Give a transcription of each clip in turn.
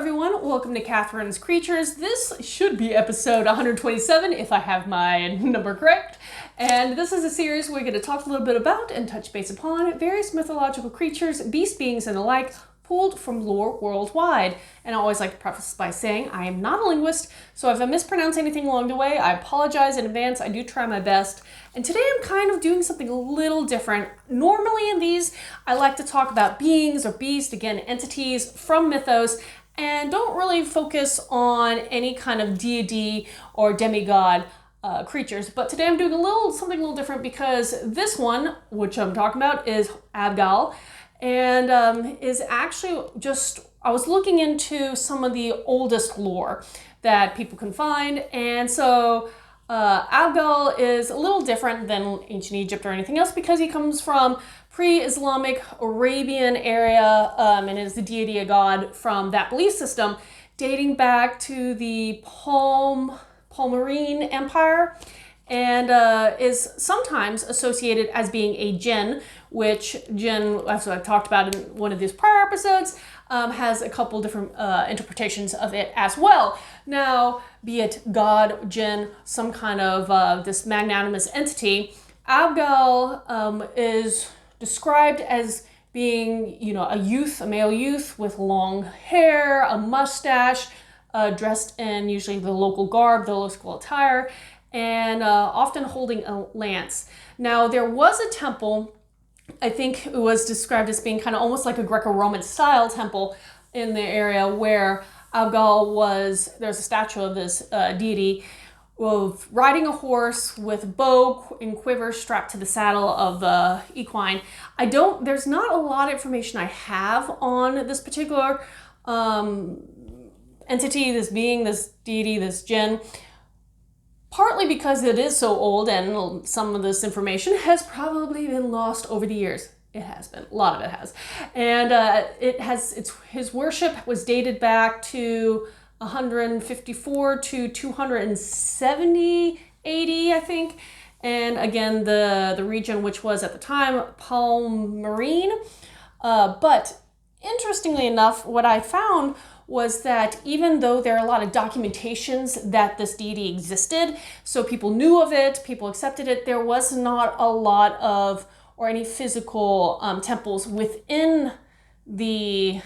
everyone, welcome to Katharine's Creatures. This should be episode 127 if I have my number correct. And this is a series we're going to talk a little bit about and touch base upon various mythological creatures, beast beings, and the like, pulled from lore worldwide. And I always like to preface by saying I am not a linguist, so if I mispronounce anything along the way, I apologize in advance. I do try my best. And today I'm kind of doing something a little different. Normally in these, I like to talk about beings or beasts, again, entities from mythos, and don't really focus on any kind of deity or demigod creatures. But today I'm doing something a little different because this one, which I'm talking about, is Abgal, and is actually just, I was looking into some of the oldest lore that people can find, and so Abgal is a little different than ancient Egypt or anything else because he comes from Pre-Islamic Arabian area and is the deity of God from that belief system dating back to the Palmyrene Empire, and is sometimes associated as being a jinn, which jinn, as I've talked about in one of these prior episodes, has a couple different interpretations of it as well. Now, be it God, jinn, some kind of this magnanimous entity, Abgal is described as being, a male youth with long hair, a mustache, dressed in usually the local garb, the local attire, and often holding a lance. Now, there was a temple, I think it was described as being kind of almost like a Greco-Roman style temple in the area where Abgal was. There's a statue of this deity of riding a horse with bow and quiver strapped to the saddle of the equine. There's not a lot of information I have on this particular entity, this being, this deity, this jinn, partly because it is so old and some of this information has probably been lost over the years. It has been. A lot of it has. And his worship was dated back to 154 to 270 AD, I think. And again, the region which was at the time Palmyrene. But interestingly enough, what I found was that even though there are a lot of documentations that this deity existed, so people knew of it, people accepted it, there was not a lot of, or any physical temples within the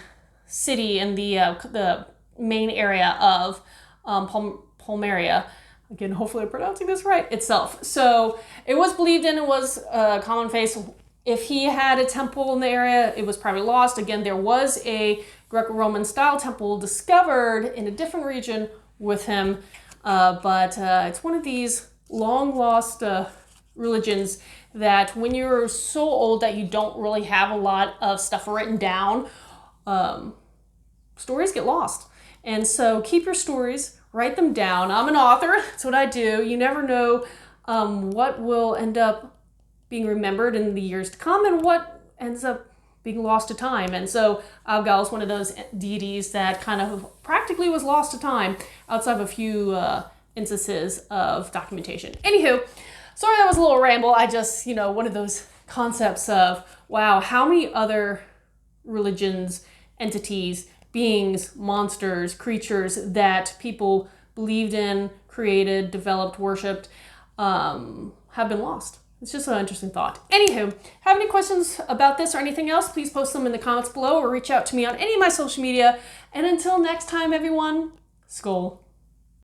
city and the main area of Palmyra. Again, hopefully I'm pronouncing this right, itself. So it was believed in, it was commonplace. If he had a temple in the area, it was probably lost. Again, there was a Greco-Roman style temple discovered in a different region with him, but it's one of these long lost religions that when you're so old that you don't really have a lot of stuff written down, stories get lost. And so keep your stories, write them down. I'm an author, that's what I do. You never know what will end up being remembered in the years to come and what ends up being lost to time. And so Abgal is one of those deities that kind of practically was lost to time outside of a few instances of documentation. Anywho, sorry that was a little ramble. I just, one of those concepts of, wow, how many other religions, entities, beings, monsters, creatures that people believed in, created, developed, worshipped, have been lost. It's just an interesting thought. Anywho, have any questions about this or anything else, please post them in the comments below or reach out to me on any of my social media. And until next time, everyone, Skål.